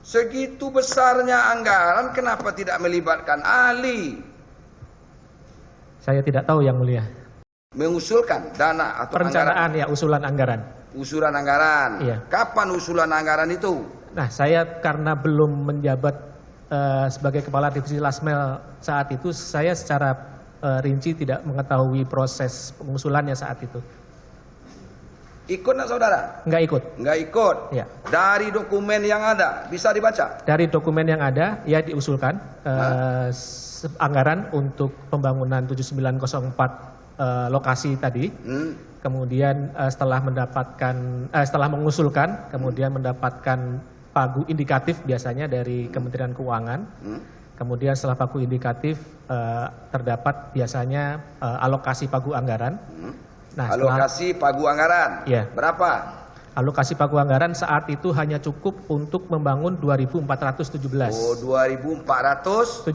Segitu besarnya anggaran, kenapa tidak melibatkan ahli? Saya tidak tahu Yang Mulia. Mengusulkan dana atau Perencanaan anggaran? ya, usulan anggaran. Usulan anggaran. Iya. Kapan usulan anggaran itu? Nah, saya karena belum menjabat sebagai Kepala Divisi Lasmel saat itu, saya secara rinci tidak mengetahui proses pengusulannya saat itu. Ikut nggak saudara? Nggak ikut. Nggak ikut. Ya. Dari dokumen yang ada bisa dibaca. Dari dokumen yang ada, ya diusulkan anggaran untuk pembangunan 7904 lokasi tadi. Kemudian setelah mengusulkan, kemudian mendapatkan pagu indikatif biasanya dari Kementerian Keuangan. Kemudian setelah pagu indikatif terdapat biasanya alokasi pagu anggaran. Nah, alokasi pagu anggaran. Ya. Berapa? Alokasi pagu anggaran saat itu hanya cukup untuk membangun 2.417. Oh, 2.417.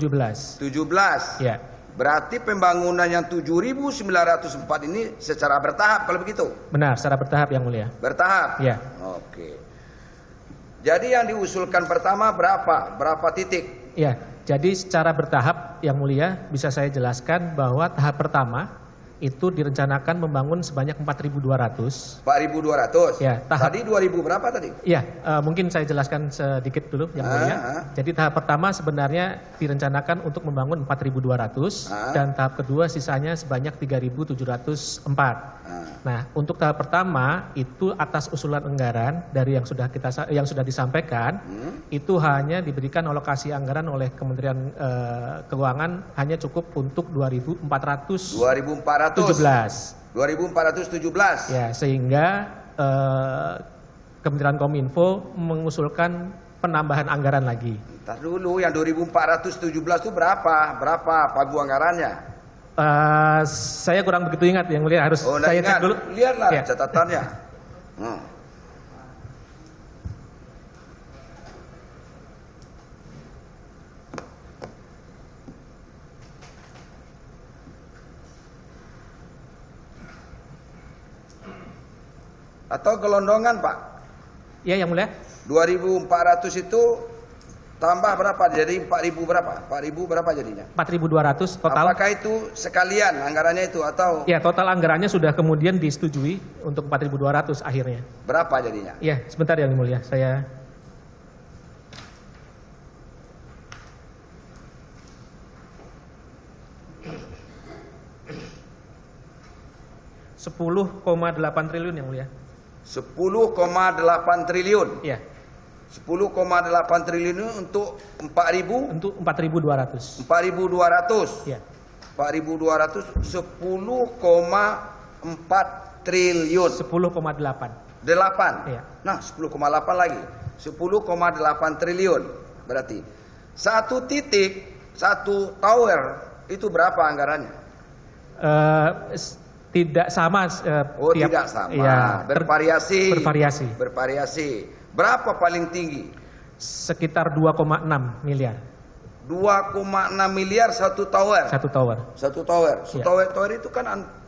Ya. Berarti pembangunan yang 7.904 ini secara bertahap kalau begitu? Benar, secara bertahap Yang Mulia. Bertahap? Ya. Oke. Jadi yang diusulkan pertama berapa? Berapa titik? Ya, jadi secara bertahap Yang Mulia bisa saya jelaskan bahwa tahap pertama itu direncanakan membangun sebanyak 4.200. 4.200? Ya, tadi 2.000 berapa tadi? Ya, mungkin saya jelaskan sedikit dulu Yang Mulia. Jadi tahap pertama sebenarnya direncanakan untuk membangun 4.200 dan tahap kedua sisanya sebanyak 3.704. Nah, untuk tahap pertama itu atas usulan anggaran dari yang sudah disampaikan, itu hanya diberikan alokasi anggaran oleh Kementerian Keuangan hanya cukup untuk 2.417. Ya, sehingga Kementerian Kominfo mengusulkan penambahan anggaran lagi. Ntar dulu, yang 2.417 itu berapa? Berapa pagu anggarannya? Saya kurang begitu ingat Yang Mulia, harus saya cek dulu. Lihatlah ya. catatannya. Atau gelondongan Pak? Iya Yang Mulia. 2.400 itu tambah berapa? Jadi 4.000 berapa? 4.000 berapa jadinya? 4.200 total. Apakah itu sekalian anggarannya itu atau? Ya, total anggarannya sudah kemudian disetujui untuk 4.200 akhirnya. Berapa jadinya? Ya, sebentar Yang Mulia, saya 10,8 triliun Yang Mulia. 10,8 triliun. Iya. 10,8 triliun itu untuk 4.000? Untuk 4.200. 4.200. Iya. 4.200 10,4 triliun. 10,8. 8. Iya. Nah, 10,8 lagi. 10,8 triliun. Berarti satu titik, satu tower itu berapa anggarannya? Tidak sama. Tidak sama. Ya, bervariasi. Bervariasi. Berapa paling tinggi? Sekitar 2,6 miliar. 2,6 miliar satu tower. Satu tower. Satu tower. Ya. Tower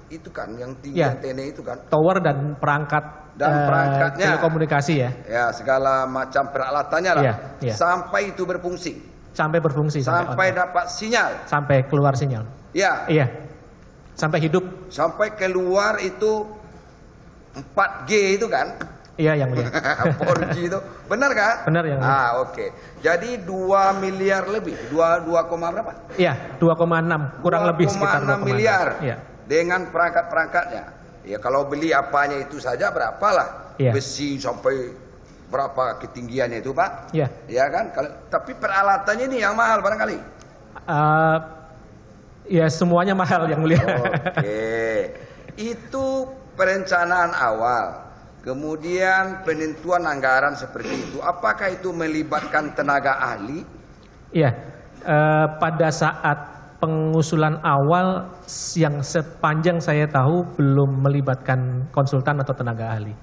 itu kan yang tinggi ya. antena itu kan. Tower dan perangkat perangkatnya. telekomunikasi ya. Ya, segala macam peralatannya lah. Ya, ya. Sampai itu berfungsi. Sampai berfungsi. Sampai dapat sinyal. Sampai keluar sinyal. Ya. Iya. Sampai hidup. Sampai keluar itu 4G itu kan? Iya Yang Mulia. 4G itu. Benar kan? Benar Yang Mulia. Oke. Jadi 2 miliar lebih. 2, berapa? Iya, 2,6 kurang lebih sekitar 2,6 miliar. Iya. Dengan perangkat-perangkatnya. Ya kalau beli apanya itu saja berapalah. Iya. Besi sampai berapa ketinggiannya itu, Pak? Iya. Ya kan? Tapi peralatannya ini yang mahal barangkali. Ya semuanya mahal Yang Mulia. Oke. Itu perencanaan awal. Kemudian penentuan anggaran seperti itu. Apakah itu melibatkan tenaga ahli? Iya. Pada saat pengusulan awal yang sepanjang saya tahu belum melibatkan konsultan atau tenaga ahli.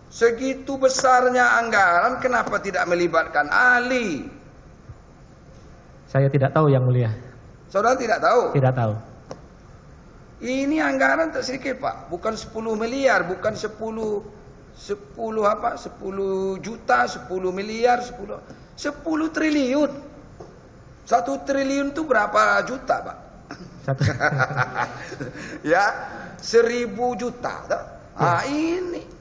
Segitu besarnya anggaran, kenapa tidak melibatkan ahli? Saya tidak tahu Yang Mulia. Saudara tidak tahu? Tidak tahu. Ini anggaran tak sedikit Pak, bukan 10 miliar, bukan 10 10 juta, 10 miliar, 10 triliun. 1 triliun itu berapa juta, Pak? Ya, 1000 juta. Ini.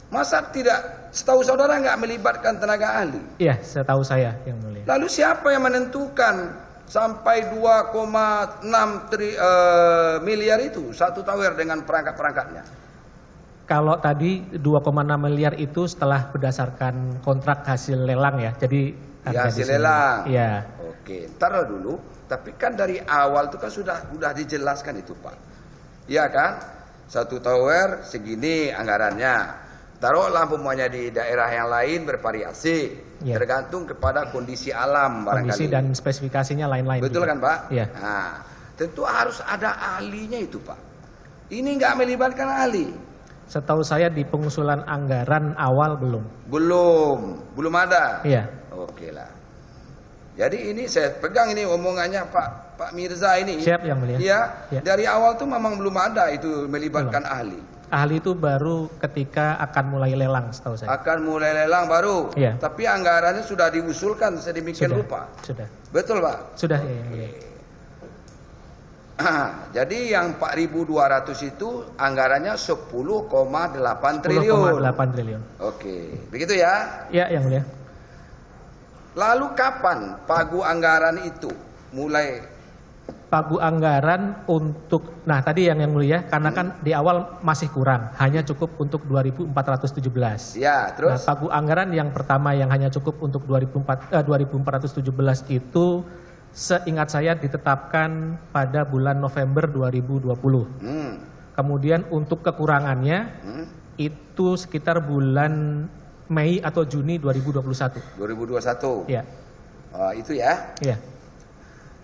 Masa tidak, setahu saudara nggak melibatkan tenaga ahli? Iya, setahu saya yang mulia. Lalu siapa yang menentukan sampai 2,6 miliar itu satu tower dengan perangkat-perangkatnya? Kalau tadi 2,6 miliar itu setelah berdasarkan kontrak hasil lelang ya. Jadi ya, hasil lelang. Iya. Oke, taruh dulu. Tapi kan dari awal itu kan sudah dijelaskan itu, Pak. Iya kan? Satu tower segini anggarannya. Taruhlah umpamanya di daerah yang lain bervariasi. Ya. Tergantung kepada kondisi alam barangkali. Kondisi dan spesifikasinya lain-lain. Betul juga. Kan, Pak? Iya. Nah, tentu harus ada ahlinya itu, Pak. Ini nggak melibatkan ahli. Setahu saya di pengusulan anggaran awal belum. Belum ada. Iya. Oke lah. Jadi ini saya pegang ini omongannya Pak Mirza ini. Siap yang mulia. Iya. Ya. Dari awal tuh memang belum ada itu melibatkan ahli. Ahli itu baru ketika akan mulai lelang, setahu saya. Akan mulai lelang baru. Iya. Tapi anggarannya sudah diusulkan sedemikian rupa. Sudah. Betul, Pak? Sudah ya. Ya. Jadi yang 4.200 itu anggarannya 10,8 triliun. 10,8 triliun. Oke, begitu ya? Ya, yang mulia. Lalu kapan pagu anggaran itu mulai? Pagu anggaran untuk, nah tadi yang mulia, karena kan di awal masih kurang, hanya cukup untuk 2.417. Ya, terus? Nah, pagu anggaran yang pertama yang hanya cukup untuk 2.417 itu seingat saya ditetapkan pada bulan November 2020. Kemudian untuk kekurangannya itu sekitar bulan Mei atau Juni 2021. 2021. Ya. Itu ya? Iya.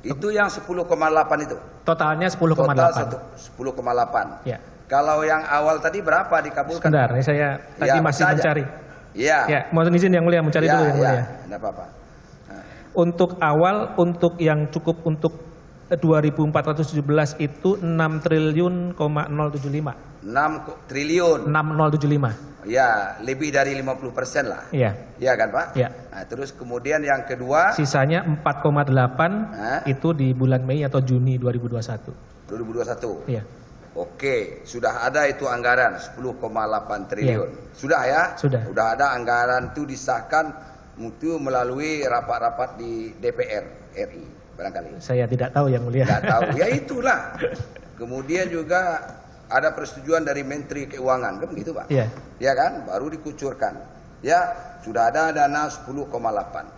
Itu yang 10,8 itu. Totalnya 10,8. Total 10,8. Ya. Kalau yang awal tadi berapa dikabulkan? Sebentar, saya tadi masih mencari. Iya. Ya, mohon izin yang mulia mencari dulu yang mulia. Enggak apa-apa. Untuk awal, untuk yang cukup untuk 2.417 itu 6 triliun, 075. 6 triliun. 6075. Ya, lebih dari 50% lah. Iya. Iya kan, Pak? Iya. Nah, terus kemudian yang kedua. Sisanya 4,8 itu di bulan Mei atau Juni 2021. 2021. Iya. Oke, sudah ada itu anggaran 10,8 triliun. Iya. Sudah ya? Sudah. Sudah ada anggaran itu disahkan itu melalui rapat-rapat di DPR RI barangkali. Saya tidak tahu yang mulia. Tidak tahu. Ya itulah. Kemudian juga ada persetujuan dari Menteri Keuangan, kan begitu, Pak? Iya. Ya kan? Baru dikucurkan. Ya, sudah ada dana 10,8.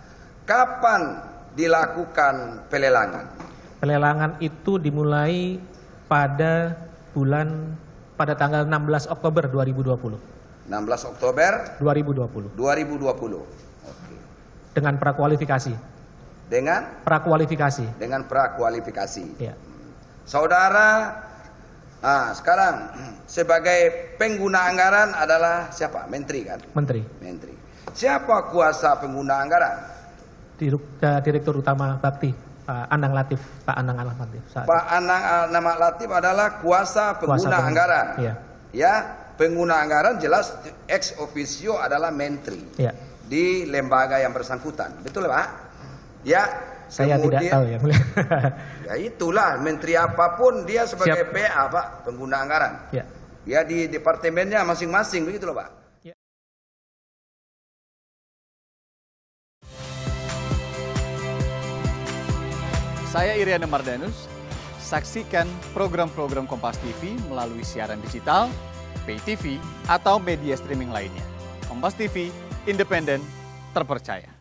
Kapan dilakukan pelelangan? Pelelangan itu dimulai pada tanggal 16 Oktober 2020. 16 Oktober 2020. 2020. Dengan prakualifikasi. Dengan prakualifikasi. Dengan prakualifikasi. Ya. Saudara, sekarang sebagai pengguna anggaran adalah siapa? Menteri kan? Menteri. Siapa kuasa pengguna anggaran? Direktur Utama Bakti, Pak Anang Latif. Pak Anang Latif adalah kuasa pengguna anggaran. Iya. Ya, pengguna anggaran jelas ex officio adalah menteri. Iya. Di lembaga yang bersangkutan. Betul, Pak? Ya. Saya tidak tahu ya. Ya itulah, menteri apapun dia sebagai PA, Pak, pengguna anggaran. Ya. Ya di departemennya masing-masing, begitu loh, Pak. Ya. Saya Iriana Mardanus. Saksikan program-program Kompas TV melalui siaran digital, pay TV, atau media streaming lainnya. Kompas TV, independen, terpercaya.